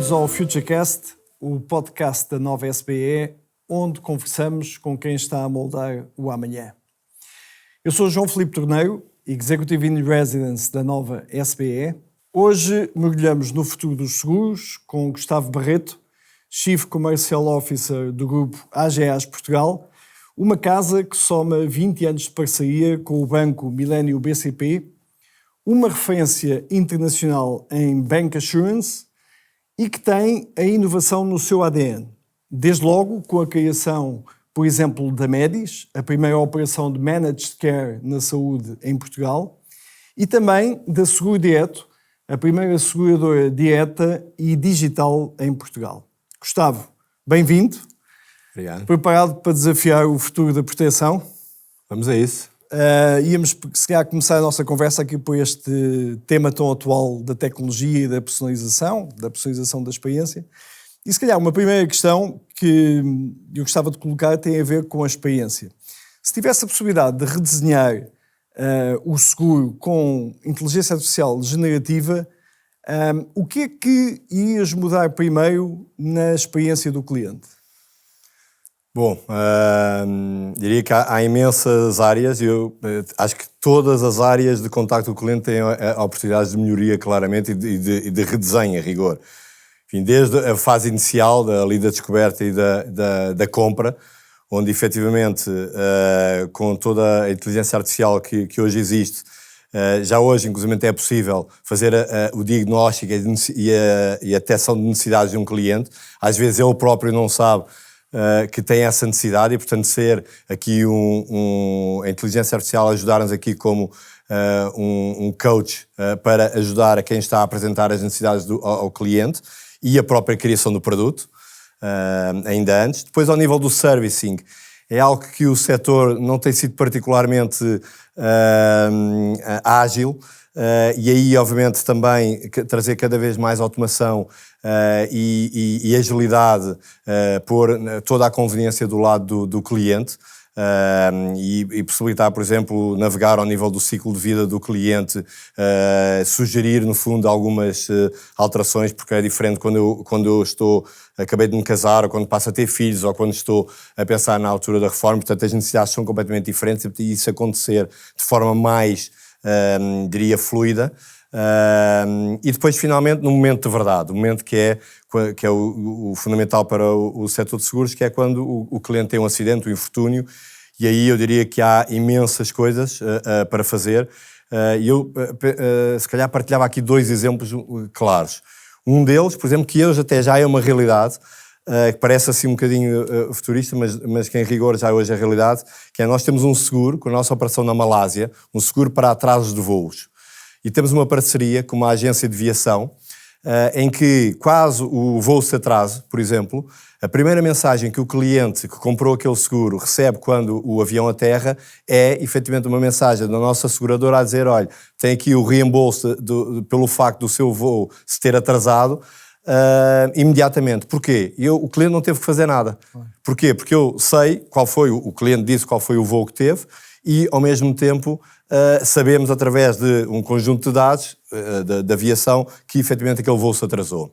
Bem-vindos ao FutureCast, o podcast da nova SBE, onde conversamos com quem está a moldar o amanhã. Eu sou João Filipe Torneiro, Executive in Residence da nova SBE. Hoje mergulhamos no futuro dos seguros com Gustavo Barreto, Chief Commercial Officer do grupo AGAs Portugal, uma casa que soma 20 anos de parceria com o banco Millennium BCP, uma referência internacional em Bank Assurance e que tem a inovação no seu ADN. Desde logo com a criação, por exemplo, da Medis, a primeira operação de Managed Care na saúde em Portugal, e também da Seguro Direto, a primeira seguradora direta e digital em Portugal. Gustavo, bem-vindo. Obrigado. Preparado para desafiar o futuro da proteção? Vamos a isso. Íamos, se calhar, começar a nossa conversa aqui por este tema tão atual da tecnologia e da personalização da experiência. E, se calhar, uma primeira questão que eu gostava de colocar tem a ver com a experiência. Se tivesse a possibilidade de redesenhar o seguro com inteligência artificial generativa, o que é que irias mudar primeiro na experiência do cliente? Bom, diria que há imensas áreas e eu acho que todas as áreas de contacto com o cliente têm oportunidades de melhoria, claramente, e de redesenho, a rigor. Enfim, desde a fase inicial da descoberta e da compra, onde, efetivamente, com toda a inteligência artificial que hoje existe, já hoje, inclusive, é possível fazer o diagnóstico e a detecção de necessidades de um cliente. Às vezes ele próprio não sabe que tem essa necessidade e, portanto, ser aqui a inteligência artificial ajudar-nos aqui como um coach para ajudar a quem está a apresentar as necessidades ao cliente e a própria criação do produto, ainda antes. Depois, ao nível do servicing, é algo que o setor não tem sido particularmente ágil, e aí, obviamente, também trazer cada vez mais automação e agilidade, por toda a conveniência do lado do cliente, e possibilitar, por exemplo, navegar ao nível do ciclo de vida do cliente, sugerir, no fundo, algumas alterações, porque é diferente quando eu acabei de me casar, ou quando passo a ter filhos, ou quando estou a pensar na altura da reforma. Portanto, as necessidades são completamente diferentes e isso acontecer de forma mais, diria, fluida. E depois, finalmente, no momento de verdade, o momento que é o fundamental para o setor de seguros, que é quando o cliente tem um acidente, um infortúnio, e aí eu diria que há imensas coisas para fazer. E eu, se calhar, partilhava aqui dois exemplos claros. Um deles, por exemplo, que hoje até já é uma realidade, que parece assim um bocadinho futurista, mas que em rigor já hoje é realidade, que é nós temos um seguro, com a nossa operação na Malásia, um seguro para atrasos de voos. E temos uma parceria com uma agência de viação, em que, caso o voo se atrase, por exemplo, a primeira mensagem que o cliente que comprou aquele seguro recebe quando o avião aterra é, efetivamente, uma mensagem da nossa seguradora a dizer: olha, tem aqui o reembolso pelo facto do seu voo se ter atrasado, imediatamente. Porquê? O cliente não teve que fazer nada. Porquê? Porque eu sei o cliente disse qual foi o voo que teve e, ao mesmo tempo, sabemos, através de um conjunto de dados da aviação, que efetivamente aquele voo se atrasou.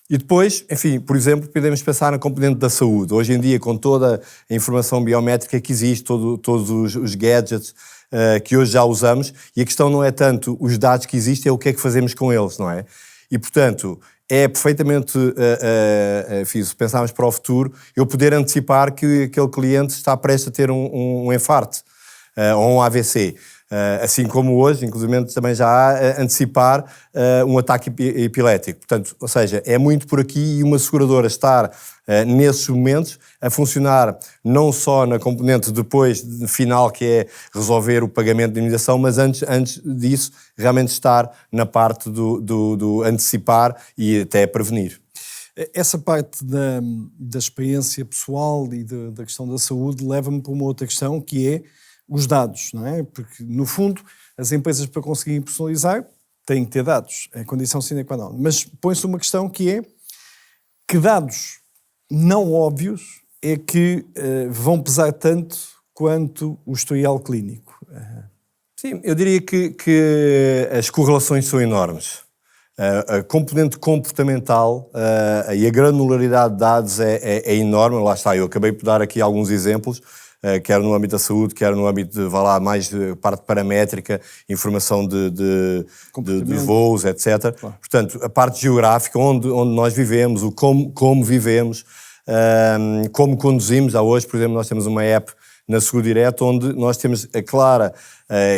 E depois, enfim, por exemplo, podemos pensar na componente da saúde. Hoje em dia, com toda a informação biométrica que existe, todos os gadgets que hoje já usamos, e a questão não é tanto os dados que existem, é o que é que fazemos com eles, não é? E, portanto, é perfeitamente, se pensarmos para o futuro, eu poder antecipar que aquele cliente está prestes a ter um infarto ou um AVC. Assim como hoje, inclusive, também já há antecipar um ataque epilético. Portanto, ou seja, é muito por aqui, e uma seguradora estar nesses momentos a funcionar não só na componente depois final, que é resolver o pagamento de indenização, mas antes disso realmente estar na parte do antecipar e até prevenir. Essa parte da experiência pessoal e da questão da saúde leva-me para uma outra questão, que é os dados, não é? Porque, no fundo, as empresas, para conseguirem personalizar, têm que ter dados. É a condição sine qua non. Mas põe-se uma questão, que é: que dados não óbvios é que vão pesar tanto quanto o historial clínico? Sim, eu diria que as correlações são enormes. A componente comportamental e a granularidade de dados é enorme. Lá está, eu acabei por dar aqui alguns exemplos, quer no âmbito da saúde, quer no âmbito de, mais de parte paramétrica, informação de voos, etc. Claro. Portanto, a parte geográfica, onde nós vivemos, o como vivemos, como conduzimos. Hoje, por exemplo, nós temos uma app na Seguro Direto, onde nós temos a clara,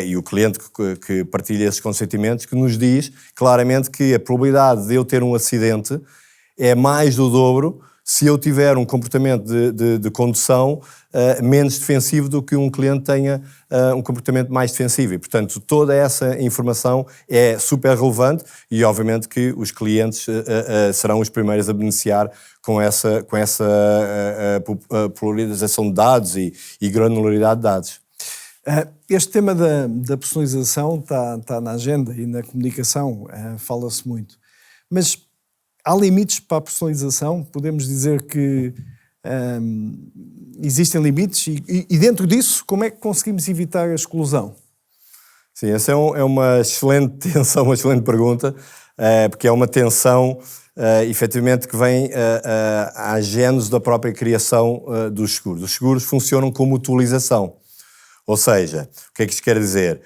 e o cliente que partilha esses consentimentos, que nos diz claramente que a probabilidade de eu ter um acidente é mais do dobro se eu tiver um comportamento de condução menos defensivo do que um cliente tenha um comportamento mais defensivo. E, portanto, toda essa informação é super relevante e, obviamente, que os clientes serão os primeiros a beneficiar com essa polarização de dados e granularidade de dados. Este tema da personalização está na agenda e na comunicação fala-se muito. Mas há limites para a personalização? Podemos dizer que existem limites e dentro disso, como é que conseguimos evitar a exclusão? Sim, essa é uma excelente tensão, uma excelente pergunta, porque é uma tensão, efetivamente, que vem à gênese da própria criação dos seguros. Os seguros funcionam como utilização. Ou seja, o que é que isto quer dizer?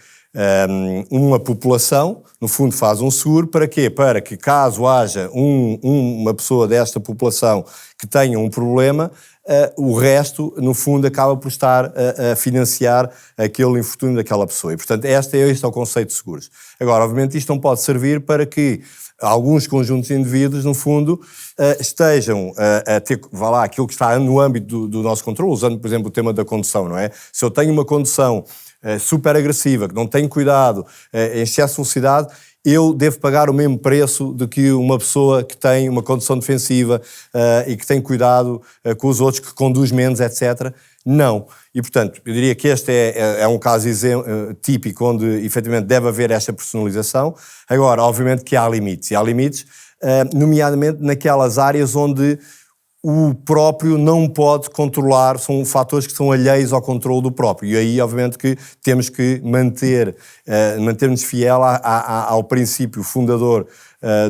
Uma população, no fundo, faz um seguro para quê? Para que, caso haja uma pessoa desta população que tenha um problema, o resto, no fundo, acaba por estar a financiar aquele infortúnio daquela pessoa. E, portanto, este é o conceito de seguros. Agora, obviamente, isto não pode servir para que alguns conjuntos de indivíduos, no fundo, estejam a ter, aquilo que está no âmbito do nosso controle, usando, por exemplo, o tema da condução, não é? Se eu tenho uma condução super agressiva, que não tenho cuidado, em excesso de velocidade, eu devo pagar o mesmo preço do que uma pessoa que tem uma condução defensiva e que tem cuidado com os outros, que conduz menos, etc. Não. E, portanto, eu diria que este é um caso típico onde, efetivamente, deve haver esta personalização. Agora, obviamente que há limites. E há limites, nomeadamente naquelas áreas onde o próprio não pode controlar, são fatores que são alheios ao controle do próprio. E aí, obviamente, que temos que manter-nos fiel ao princípio fundador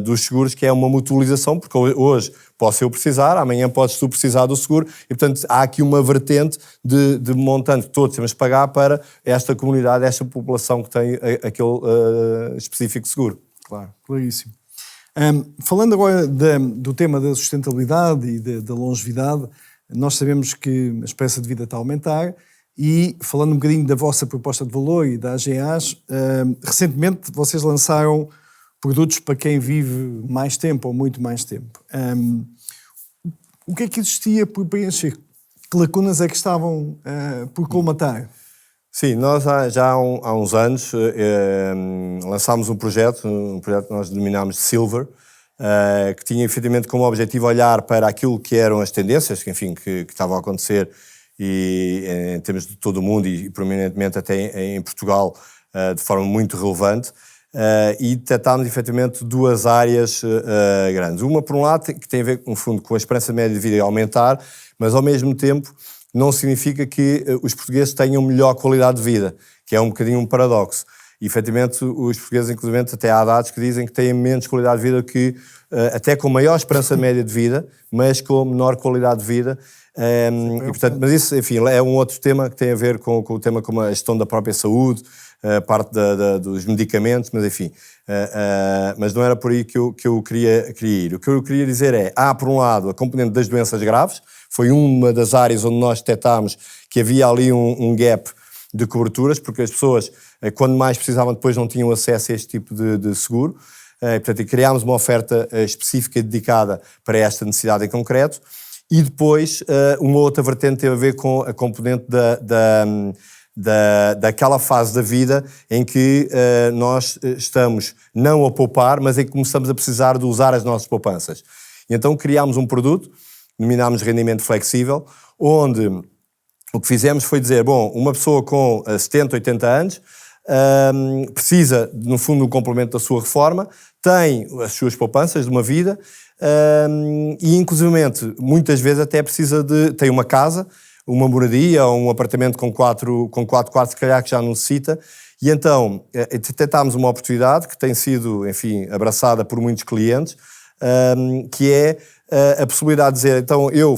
dos seguros, que é uma mutualização, porque hoje posso eu precisar, amanhã podes tu precisar do seguro, e, portanto, há aqui uma vertente de montante que todos temos que pagar para esta comunidade, esta população que tem aquele específico seguro. Claro, claríssimo. Falando agora do tema da sustentabilidade e da longevidade, nós sabemos que a esperança de vida está a aumentar e, falando um bocadinho da vossa proposta de valor e da AGAs, recentemente vocês lançaram produtos para quem vive mais tempo ou muito mais tempo. O que é que existia por preencher? Que lacunas é que estavam por colmatar? Sim, nós já há uns anos lançámos um projeto que nós denominámos de Silver, que tinha efetivamente como objetivo olhar para aquilo que eram as tendências, que estavam a acontecer e, em termos de todo o mundo e prominentemente até em Portugal, de forma muito relevante, e detectámos efetivamente duas áreas grandes. Uma, por um lado, que tem a ver, no fundo, com a esperança média de vida aumentar, mas ao mesmo tempo não significa que os portugueses tenham melhor qualidade de vida, que é um bocadinho um paradoxo. E, efetivamente, os portugueses, inclusive, até há dados que dizem que têm menos qualidade de vida que, até com maior esperança média de vida, mas com menor qualidade de vida. E, portanto, mas isso, enfim, é um outro tema que tem a ver com o tema como a gestão da própria saúde, a parte dos medicamentos, mas enfim. Mas não era por aí que eu queria ir. O que eu queria dizer é, por um lado, a componente das doenças graves, foi uma das áreas onde nós detectámos que havia ali um gap de coberturas, porque as pessoas, quando mais precisavam, depois não tinham acesso a este tipo de seguro. Portanto, criámos uma oferta específica e dedicada para esta necessidade em concreto. E depois, uma outra vertente teve a ver com a componente daquela fase da vida em que nós estamos não a poupar, mas em que começamos a precisar de usar as nossas poupanças. E então criámos um produto, denominámos rendimento flexível, onde o que fizemos foi dizer, uma pessoa com 70, 80 anos precisa, no fundo, um complemento da sua reforma, tem as suas poupanças de uma vida e, inclusivamente, muitas vezes até tem uma casa uma moradia ou um apartamento com quatro quartos, se calhar que já não necessita. E então, tentámos uma oportunidade que tem sido, enfim, abraçada por muitos clientes, que é a possibilidade de dizer, então eu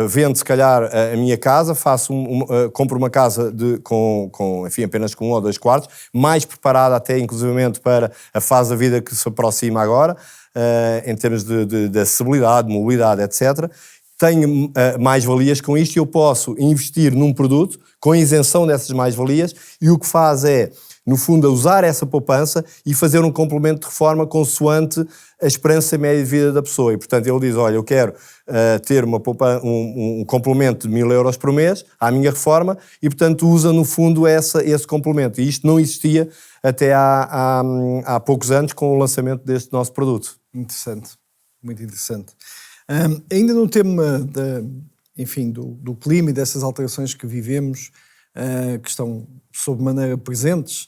vendo se calhar a minha casa, compro uma casa enfim, apenas com 1 ou 2 quartos, mais preparada até inclusivamente para a fase da vida que se aproxima agora, em termos de acessibilidade, de mobilidade, etc. Tenho mais-valias com isto e eu posso investir num produto com isenção dessas mais-valias e o que faz é, no fundo, usar essa poupança e fazer um complemento de reforma consoante a esperança média de vida da pessoa. E, portanto, ele diz, olha, eu quero ter um complemento de 1.000 euros por mês à minha reforma e, portanto, usa, no fundo, esse complemento. E isto não existia até há poucos anos com o lançamento deste nosso produto. Interessante, muito interessante. Ainda no tema do clima e dessas alterações que vivemos, que estão sob maneira presentes,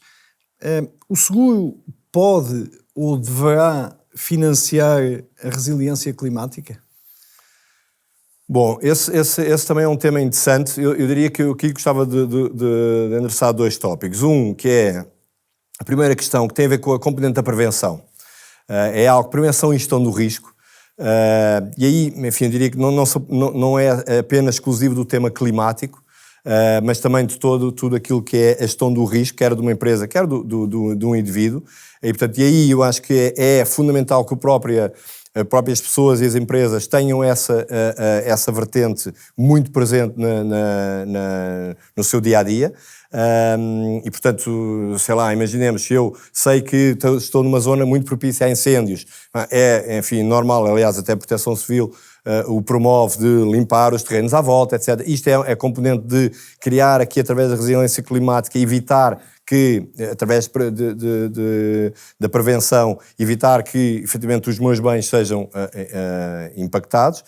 o seguro pode ou deverá financiar a resiliência climática? Bom, esse também é um tema interessante. Eu diria que eu aqui gostava de endereçar 2 tópicos. Um, que é a primeira questão, que tem a ver com a componente da prevenção. É algo, prevenção e gestão do risco. E aí, enfim, eu diria que não é apenas exclusivo do tema climático, mas também de tudo aquilo que é a gestão do risco, quer de uma empresa, quer de um indivíduo. E, portanto, aí eu acho que é fundamental que as próprias pessoas e as empresas tenham essa vertente muito presente no seu dia-a-dia. E, portanto, sei lá, imaginemos, se eu sei que estou numa zona muito propícia a incêndios, enfim, normal, aliás, até a Proteção Civil o promove de limpar os terrenos à volta, etc. Isto é componente de criar aqui, através da resiliência climática, evitar que, através da prevenção, evitar que, efetivamente, os meus bens sejam impactados.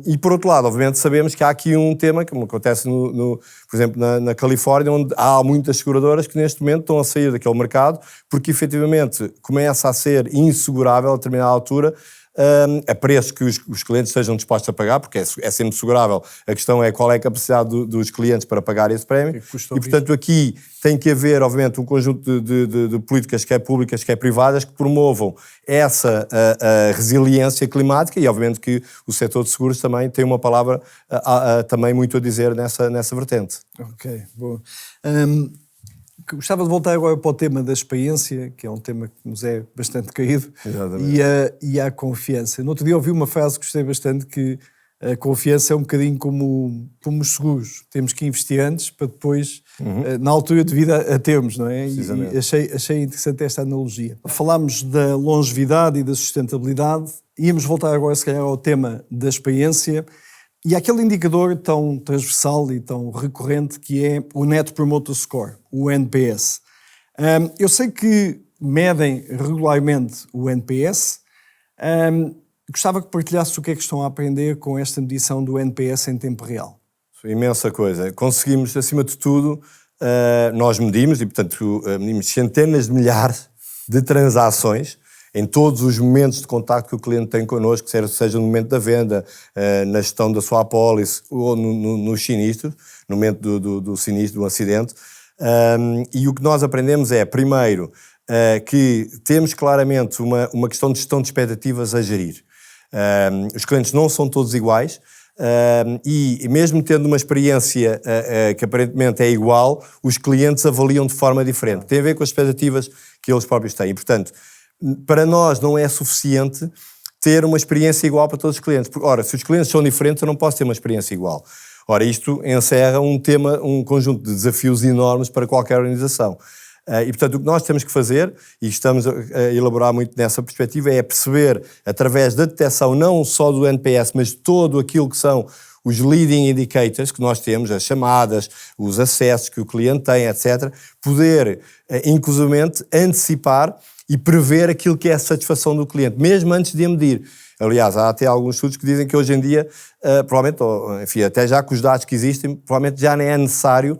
E, por outro lado, obviamente, sabemos que há aqui um tema, como acontece, por exemplo, na Califórnia, onde há muitas seguradoras que, neste momento, estão a sair daquele mercado, porque, efetivamente, começa a ser insegurável, a determinada altura, a preços que os clientes estejam dispostos a pagar, porque é sempre segurável. A questão é qual é a capacidade dos clientes para pagar esse prémio. E, portanto, aqui tem que haver, obviamente, um conjunto de políticas, quer públicas, quer privadas, que promovam essa a resiliência climática e, obviamente, que o setor de seguros também tem uma palavra também muito a dizer nessa vertente. Ok, boa. Gostava de voltar agora para o tema da experiência, que é um tema que nos é bastante querido, e a confiança. No outro dia ouvi uma frase que gostei bastante, que a confiança é um bocadinho como os seguros. Temos que investir antes para depois, na altura de vida, a termos, não é? E achei interessante esta analogia. Falámos da longevidade e da sustentabilidade, íamos voltar agora, se calhar, ao tema da experiência. E aquele indicador tão transversal e tão recorrente que é o Net Promoter Score, o NPS. Eu sei que medem regularmente o NPS. Gostava que partilhasse o que é que estão a aprender com esta medição do NPS em tempo real. Imensa coisa. Conseguimos, acima de tudo, nós medimos, e portanto medimos centenas de milhares de transações em todos os momentos de contacto que o cliente tem connosco, seja no momento da venda, na gestão da sua apólice ou no sinistro, no momento do sinistro, do acidente. E o que nós aprendemos é, primeiro, que temos claramente uma questão de gestão de expectativas a gerir. Os clientes não são todos iguais, e mesmo tendo uma experiência que aparentemente é igual, os clientes avaliam de forma diferente. Tem a ver com as expectativas que eles próprios têm. E, portanto, para nós não é suficiente ter uma experiência igual para todos os clientes. Porque, ora, se os clientes são diferentes, eu não posso ter uma experiência igual. Ora, isto encerra um conjunto de desafios enormes para qualquer organização. E, portanto, o que nós temos que fazer, e estamos a elaborar muito nessa perspectiva, é perceber, através da detecção não só do NPS, mas de todo aquilo que são os leading indicators que nós temos, as chamadas, os acessos que o cliente tem, etc., poder, inclusivamente, antecipar e prever aquilo que é a satisfação do cliente, mesmo antes de a medir. Aliás, há até alguns estudos que dizem que hoje em dia, provavelmente, enfim, até já com os dados que existem, provavelmente já nem é necessário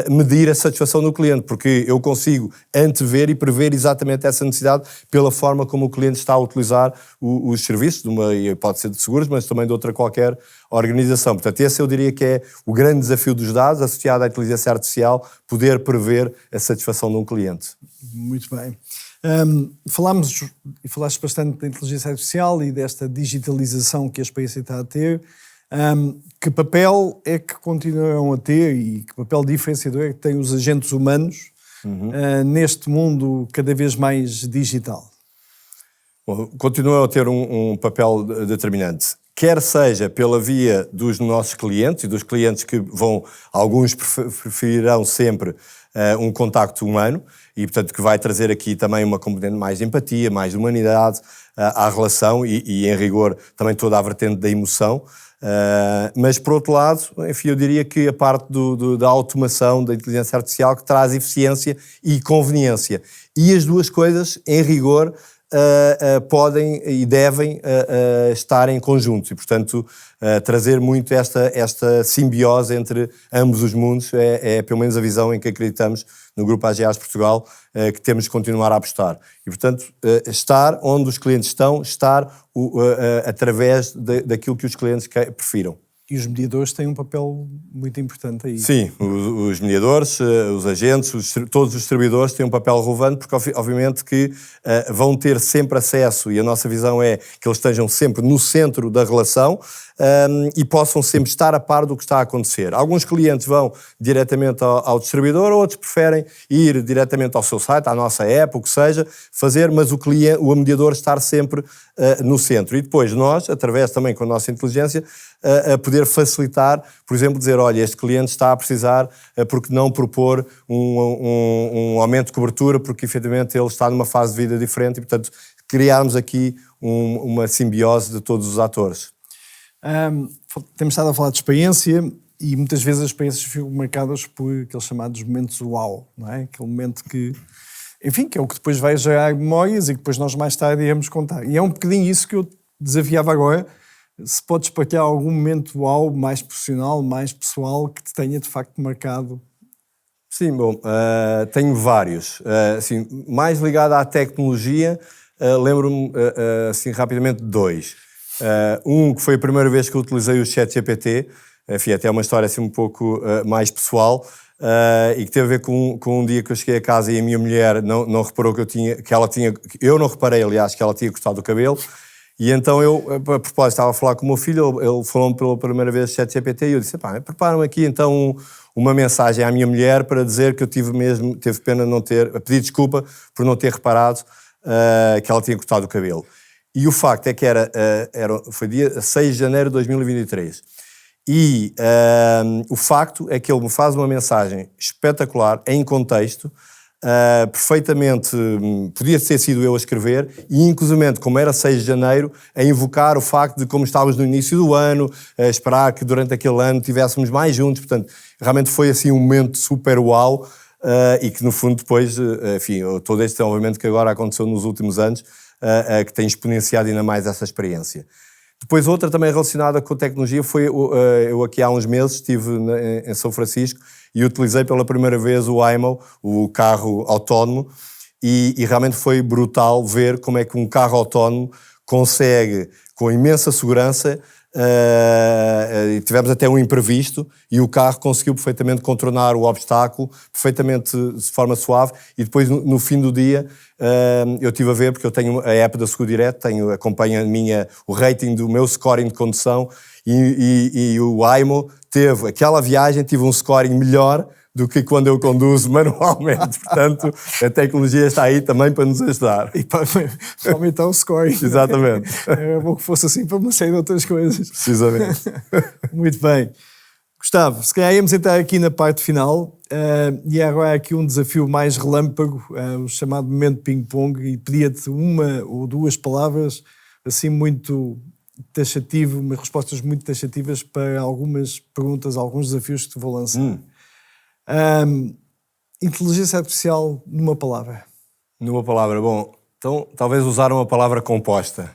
medir a satisfação do cliente, porque eu consigo antever e prever exatamente essa necessidade pela forma como o cliente está a utilizar os serviços, pode ser de seguros, mas também de outra qualquer organização. Portanto, esse eu diria que é o grande desafio dos dados associado à inteligência artificial, poder prever a satisfação de um cliente. Muito bem. Falaste bastante da inteligência artificial e desta digitalização que a experiência está a ter. Que papel é que continuam a ter e que papel diferenciador é que têm os agentes humanos neste mundo cada vez mais digital? Bom, continuam a ter um papel determinante, quer seja pela via dos nossos clientes e dos clientes que alguns preferirão sempre um contacto humano e, portanto, que vai trazer aqui também uma componente mais de empatia, mais de humanidade à relação e, em rigor, também toda a vertente da emoção. Mas, por outro lado, enfim, eu diria que a parte da automação, da inteligência artificial, que traz eficiência e conveniência. E as duas coisas, em rigor, podem e devem estar em conjunto. E, portanto, trazer muito esta simbiose entre ambos os mundos é pelo menos a visão em que acreditamos no Grupo AGAs Portugal, que temos de continuar a apostar. E, portanto, estar onde os clientes estão, estar através daquilo que os clientes prefiram. E os mediadores têm um papel muito importante aí. Sim, os mediadores, os agentes, todos os distribuidores têm um papel relevante porque obviamente que vão ter sempre acesso, e a nossa visão é que eles estejam sempre no centro da relação e possam sempre estar a par do que está a acontecer. Alguns clientes vão diretamente ao distribuidor, outros preferem ir diretamente ao seu site, à nossa app, o que seja, mas o mediador estar sempre no centro. E depois nós, através também com a nossa inteligência, a poder facilitar, por exemplo, dizer, olha, este cliente está a precisar, porque não propor um aumento de cobertura, porque efetivamente ele está numa fase de vida diferente e, portanto, criarmos aqui uma simbiose de todos os atores. Temos estado a falar de experiência e muitas vezes as experiências ficam marcadas por aqueles chamados momentos uau, não é? Aquele momento que, enfim, que é o que depois vai gerar memórias e que depois nós mais tarde iremos contar. E é um bocadinho isso que eu desafiava agora. Se podes partilhar algum momento uau, mais profissional, mais pessoal, que te tenha de facto marcado? Sim, bom, tenho vários. Assim, mais ligado à tecnologia, lembro-me assim, rapidamente de dois. Um que foi a primeira vez que eu utilizei o ChatGPT, enfim, até uma história assim um pouco mais pessoal, e que teve a ver com um dia que eu cheguei a casa e a minha mulher não reparou eu não reparei, aliás, que ela tinha cortado o cabelo. E então eu, a propósito, estava a falar com o meu filho, ele falou-me pela primeira vez de ChatGPT e eu disse, prepara-me aqui então uma mensagem à minha mulher para dizer que eu teve pena de não ter, a pedir desculpa por não ter reparado que ela tinha cortado o cabelo. E o facto é que foi dia 6 de janeiro de 2023. E o facto é que ele me faz uma mensagem espetacular, em contexto, perfeitamente, podia ter sido eu a escrever, e inclusivamente, como era 6 de janeiro, a invocar o facto de como estávamos no início do ano, a esperar que durante aquele ano estivéssemos mais juntos. Portanto, realmente foi assim um momento super uau, e que no fundo depois, enfim, todo este desenvolvimento que agora aconteceu nos últimos anos, que tem exponenciado ainda mais essa experiência. Depois outra também relacionada com a tecnologia foi, eu aqui há uns meses estive em São Francisco e utilizei pela primeira vez o Waymo, o carro autónomo, e realmente foi brutal ver como é que um carro autónomo consegue, com imensa segurança, tivemos até um imprevisto e o carro conseguiu perfeitamente contornar o obstáculo, perfeitamente de forma suave, e depois no fim do dia eu estive a ver, porque eu tenho a app da Seguro Direto, acompanha o rating do meu scoring de condução, e o Waymo aquela viagem tive um scoring melhor do que quando eu conduzo manualmente. Portanto, a tecnologia está aí também para nos ajudar. E para aumentar o scoring. Exatamente. É bom que fosse assim para uma série de outras coisas. Precisamente. Muito bem. Gustavo, se calhar íamos entrar aqui na parte final, e agora aqui um desafio mais relâmpago, o chamado momento ping-pong, e pedia-te uma ou duas palavras assim muito taxativo, umas respostas muito taxativas para algumas perguntas, alguns desafios que te vou lançar. Inteligência artificial numa palavra. Numa palavra, bom, então talvez usar uma palavra composta.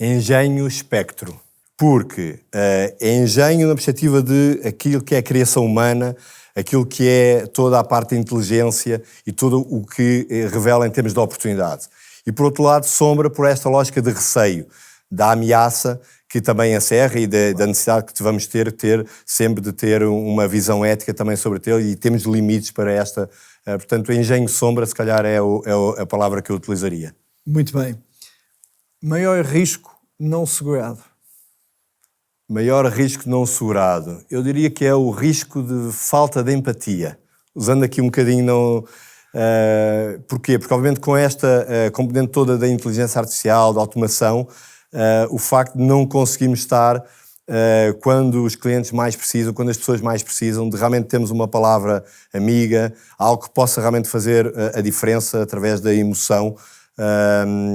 Engenho espectro. porque é engenho na perspectiva de aquilo que é a criação humana, aquilo que é toda a parte da inteligência e tudo o que revela em termos de oportunidade. E, por outro lado, sombra por esta lógica de receio, da ameaça que também encerra e da necessidade que vamos ter sempre de ter uma visão ética também sobre ele, e temos limites para esta. Portanto, engenho sombra, se calhar, é a palavra que eu utilizaria. Muito bem. Maior risco não segurado. Maior risco não segurado. Eu diria que é o risco de falta de empatia. Usando aqui um bocadinho... porquê? Porque, obviamente, com esta componente toda da inteligência artificial, da automação, o facto de não conseguirmos estar quando os clientes mais precisam, quando as pessoas mais precisam, de realmente termos uma palavra amiga, algo que possa realmente fazer a diferença através da emoção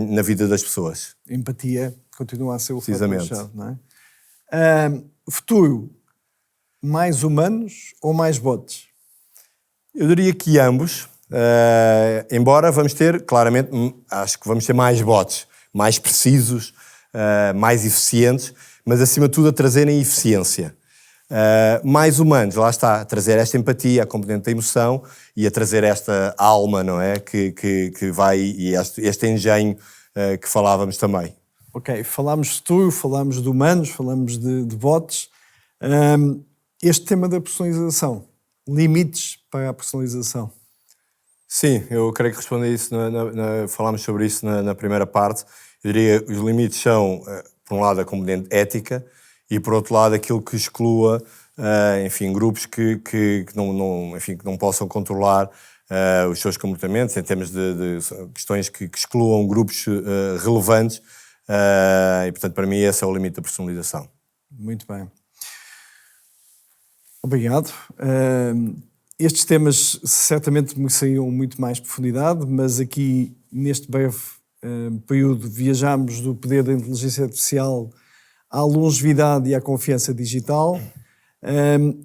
na vida das pessoas. Empatia continua a ser o fator-chave, não é? Futuro, mais humanos ou mais bots? Eu diria que ambos, embora vamos ter, claramente, acho que vamos ter mais bots, mais precisos, mais eficientes, mas acima de tudo a trazerem eficiência. Mais humanos, lá está, a trazer esta empatia, a componente da emoção e a trazer esta alma, não é? Que vai, e este engenho que falávamos também. Ok, falámos de futuro, falámos de humanos, falámos de bots. Este tema da personalização, limites para a personalização. Sim, eu creio que respondi isso, falámos sobre isso na primeira parte. Eu diria que os limites são, por um lado, a componente ética e, por outro lado, aquilo que exclua, enfim, grupos que não possam controlar os seus comportamentos, em termos de questões que excluam grupos relevantes. E, portanto, para mim, esse é o limite da personalização. Muito bem. Obrigado. Estes temas certamente mereceriam muito mais profundidade, mas aqui, neste breve período, viajámos do poder da inteligência artificial à longevidade e à confiança digital,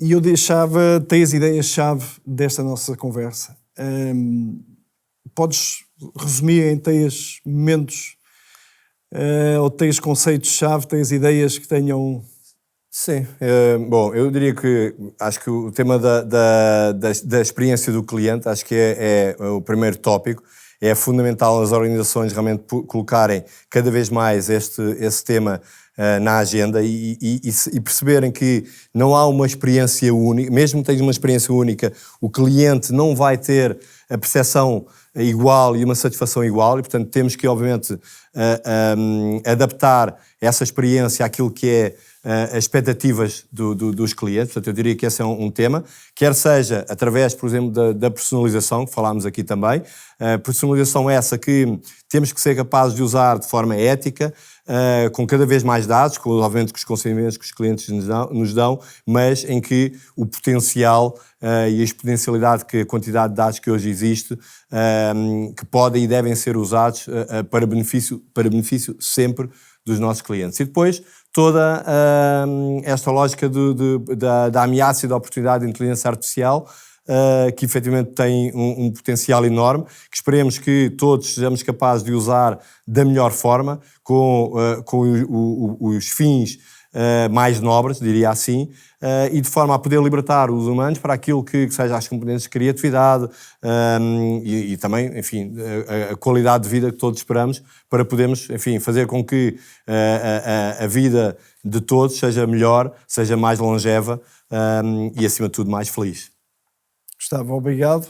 e eu deixava 3 ideias-chave desta nossa conversa. Podes resumir em 3 momentos ou 3 conceitos-chave, 3 ideias que tenham... Sim, bom, eu diria que acho que o tema da experiência do cliente, acho que é o primeiro tópico. É fundamental as organizações realmente colocarem cada vez mais esse tema na agenda e perceberem que não há uma experiência única, mesmo que tenhas uma experiência única, o cliente não vai ter a percepção igual e uma satisfação igual, e portanto temos que obviamente adaptar essa experiência àquilo que é as expectativas dos clientes. Portanto, eu diria que esse é um tema, quer seja através, por exemplo, da personalização, que falámos aqui também. Personalização essa que temos que ser capazes de usar de forma ética, com cada vez mais dados, obviamente com os conhecimentos que os clientes nos dão, mas em que o potencial e a exponencialidade, que a quantidade de dados que hoje existe, que podem e devem ser usados para benefício sempre dos nossos clientes. E depois toda esta lógica da ameaça e da oportunidade de inteligência artificial, que efetivamente tem um potencial enorme, que esperemos que todos sejamos capazes de usar da melhor forma, com os fins mais nobres, diria assim, e de forma a poder libertar os humanos para aquilo que seja as componentes de criatividade e também, enfim, a qualidade de vida que todos esperamos, para podermos, enfim, fazer com que a vida de todos seja melhor, seja mais longeva e, acima de tudo, mais feliz. Gustavo, obrigado.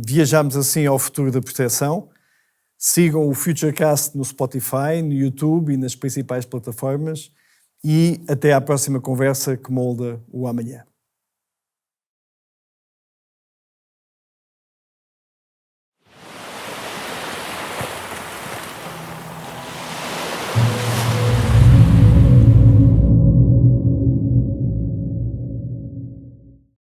Viajamos assim ao futuro da proteção. Sigam o Futurecast no Spotify, no YouTube e nas principais plataformas. E até à próxima conversa que molda o amanhã.